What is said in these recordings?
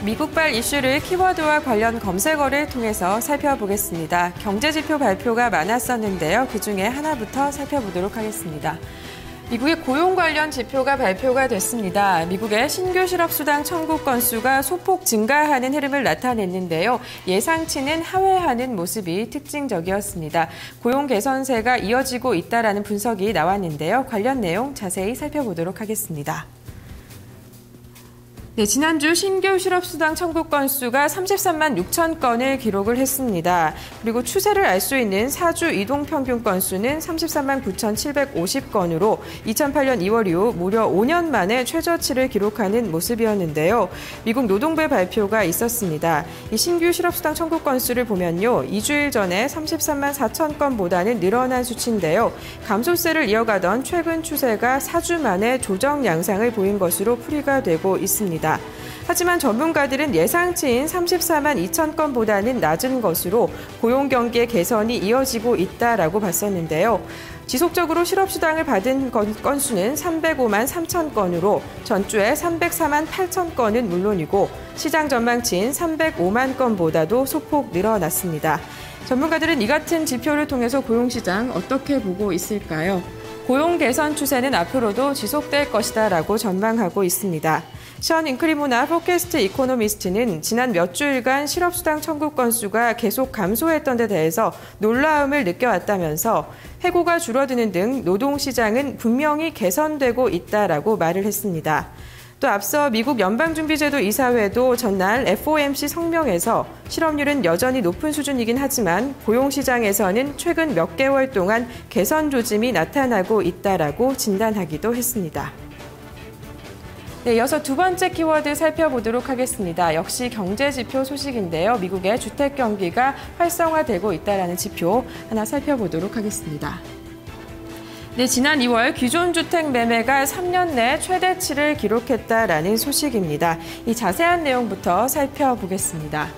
미국발 이슈를 키워드와 관련 검색어를 통해서 살펴보겠습니다. 경제지표 발표가 많았었는데요. 그중에 하나부터 살펴보도록 하겠습니다. 미국의 고용 관련 지표가 발표가 됐습니다. 미국의 신규 실업수당 청구 건수가 소폭 증가하는 흐름을 나타냈는데요. 예상치는 하회하는 모습이 특징적이었습니다. 고용 개선세가 이어지고 있다라는 분석이 나왔는데요. 관련 내용 자세히 살펴보도록 하겠습니다. 네, 지난주 신규 실업수당 청구 건수가 33만 6천 건을 기록을 했습니다. 그리고 추세를 알 수 있는 4주 이동평균 건수는 33만 9,750건으로 2008년 2월 이후 무려 5년 만에 최저치를 기록하는 모습이었는데요. 미국 노동부의 발표가 있었습니다. 이 신규 실업수당 청구 건수를 보면요. 2주일 전에 33만 4천 건보다는 늘어난 수치인데요. 감소세를 이어가던 최근 추세가 4주 만에 조정 양상을 보인 것으로 풀이가 되고 있습니다. 하지만 전문가들은 예상치인 34만 2천 건보다는 낮은 것으로 고용 경기의 개선이 이어지고 있다라고 봤었는데요. 지속적으로 실업수당을 받은 건수는 305만 3천 건으로 전주에 304만 8천 건은 물론이고 시장 전망치인 305만 건보다도 소폭 늘어났습니다. 전문가들은 이 같은 지표를 통해서 고용시장 어떻게 보고 있을까요? 고용 개선 추세는 앞으로도 지속될 것이다라고 전망하고 있습니다. 션 잉크리모나 포캐스트 이코노미스트는 지난 몇 주일간 실업수당 청구 건수가 계속 감소했던 데 대해서 놀라움을 느껴왔다면서 해고가 줄어드는 등 노동시장은 분명히 개선되고 있다라고 말을 했습니다. 또 앞서 미국 연방준비제도 이사회도 전날 FOMC 성명에서 실업률은 여전히 높은 수준이긴 하지만 고용시장에서는 최근 몇 개월 동안 개선 조짐이 나타나고 있다라고 진단하기도 했습니다. 네, 이어서 두 번째 키워드 살펴보도록 하겠습니다. 역시 경제지표 소식인데요. 미국의 주택 경기가 활성화되고 있다는 지표 하나 살펴보도록 하겠습니다. 네, 지난 2월 기존 주택 매매가 3년 내 최대치를 기록했다라는 소식입니다. 이 자세한 내용부터 살펴보겠습니다.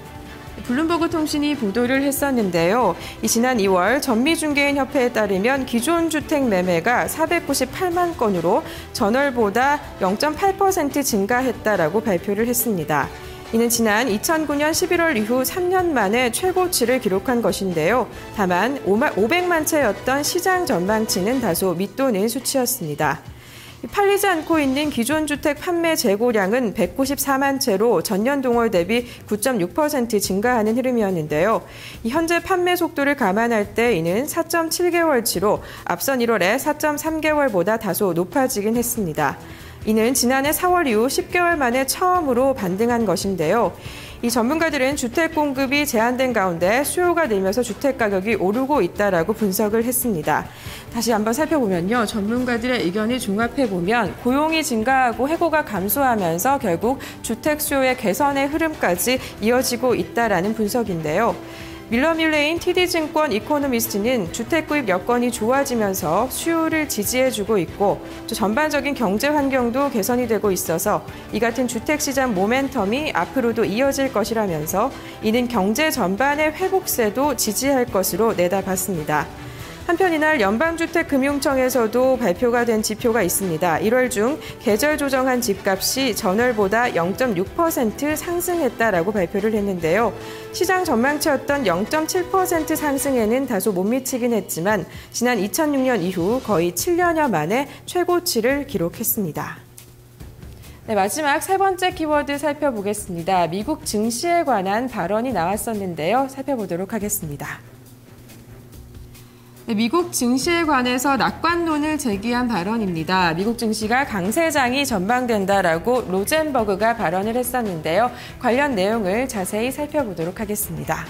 블룸버그 통신이 보도를 했었는데요. 지난 2월 전미중개인협회에 따르면 기존 주택 매매가 498만 건으로 전월보다 0.8% 증가했다라고 발표를 했습니다. 이는 지난 2009년 11월 이후 3년 만에 최고치를 기록한 것인데요. 다만 500만 채였던 시장 전망치는 다소 밑도는 수치였습니다. 팔리지 않고 있는 기존 주택 판매 재고량은 194만 채로 전년 동월 대비 9.6% 증가하는 흐름이었는데요. 현재 판매 속도를 감안할 때 이는 4.7개월치로 앞선 1월에 4.3개월보다 다소 높아지긴 했습니다. 이는 지난해 4월 이후 10개월 만에 처음으로 반등한 것인데요. 이 전문가들은 주택 공급이 제한된 가운데 수요가 늘면서 주택 가격이 오르고 있다라고 분석을 했습니다. 다시 한번 살펴보면요. 전문가들의 의견을 종합해보면 고용이 증가하고 해고가 감소하면서 결국 주택 수요의 개선의 흐름까지 이어지고 있다라는 분석인데요. 밀러 뮬레인 TD증권 이코노미스트는 주택 구입 여건이 좋아지면서 수요를 지지해주고 있고 또 전반적인 경제 환경도 개선이 되고 있어서 이 같은 주택 시장 모멘텀이 앞으로도 이어질 것이라면서 이는 경제 전반의 회복세도 지지할 것으로 내다봤습니다. 한편 이날 연방주택금융청에서도 발표가 된 지표가 있습니다. 1월 중 계절 조정한 집값이 전월보다 0.6% 상승했다라고 발표를 했는데요. 시장 전망치였던 0.7% 상승에는 다소 못 미치긴 했지만 지난 2006년 이후 거의 7년여 만에 최고치를 기록했습니다. 네, 마지막 세 번째 키워드 살펴보겠습니다. 미국 증시에 관한 발언이 나왔었는데요. 살펴보도록 하겠습니다. 미국 증시에 관해서 낙관론을 제기한 발언입니다. 미국 증시가 강세장이 전망된다라고 로젠버그가 발언을 했었는데요. 관련 내용을 자세히 살펴보도록 하겠습니다.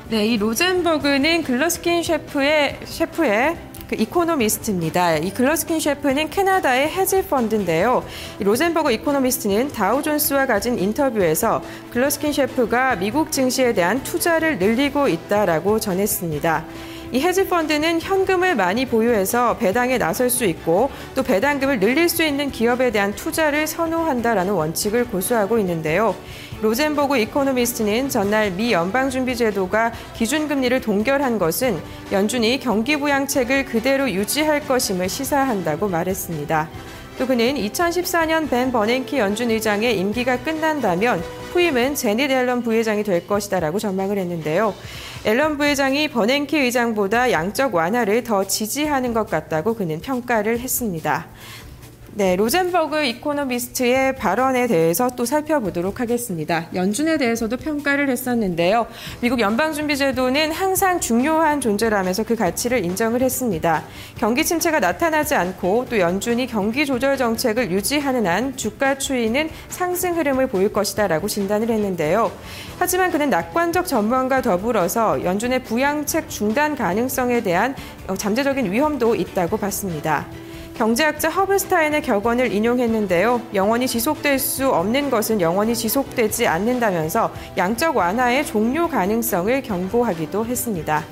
네, 이 로젠버그는 글러스킨 셰프의 이코노미스트입니다. 이 글러스킨 셰프는 캐나다의 헤지 펀드인데요. 이 로젠버그 이코노미스트는 다우존스와 가진 인터뷰에서 글러스킨 셰프가 미국 증시에 대한 투자를 늘리고 있다라고 전했습니다. 이 헤지 펀드는 현금을 많이 보유해서 배당에 나설 수 있고 또 배당금을 늘릴 수 있는 기업에 대한 투자를 선호한다라는 원칙을 고수하고 있는데요. 로젠버그 이코노미스트는 전날 미 연방준비제도가 기준금리를 동결한 것은 연준이 경기부양책을 그대로 유지할 것임을 시사한다고 말했습니다. 또 그는 2014년 벤 버냉키 연준 의장의 임기가 끝난다면 후임은 제닛 앨런 부회장이 될 것이다라고 전망을 했는데요. 앨런 부회장이 버냉키 의장보다 양적 완화를 더 지지하는 것 같다고 그는 평가를 했습니다. 네, 로젠버그 이코노미스트의 발언에 대해서 또 살펴보도록 하겠습니다. 연준에 대해서도 평가를 했었는데요. 미국 연방준비제도는 항상 중요한 존재라면서 그 가치를 인정을 했습니다. 경기 침체가 나타나지 않고 또 연준이 경기 조절 정책을 유지하는 한 주가 추이는 상승 흐름을 보일 것이다라고 진단을 했는데요. 하지만 그는 낙관적 전망과 더불어서 연준의 부양책 중단 가능성에 대한 잠재적인 위험도 있다고 봤습니다. 경제학자 허브스타인의 격언을 인용했는데요. 영원히 지속될 수 없는 것은 영원히 지속되지 않는다면서 양적 완화의 종료 가능성을 경고하기도 했습니다.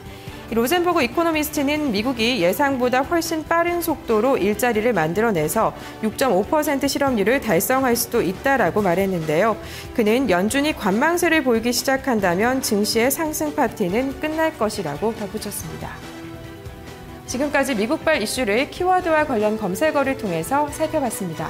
로젠버그 이코노미스트는 미국이 예상보다 훨씬 빠른 속도로 일자리를 만들어내서 6.5% 실업률을 달성할 수도 있다라고 말했는데요. 그는 연준이 관망세를 보이기 시작한다면 증시의 상승 파티는 끝날 것이라고 덧붙였습니다. 지금까지 미국발 이슈를 키워드와 관련 검색어를 통해서 살펴봤습니다.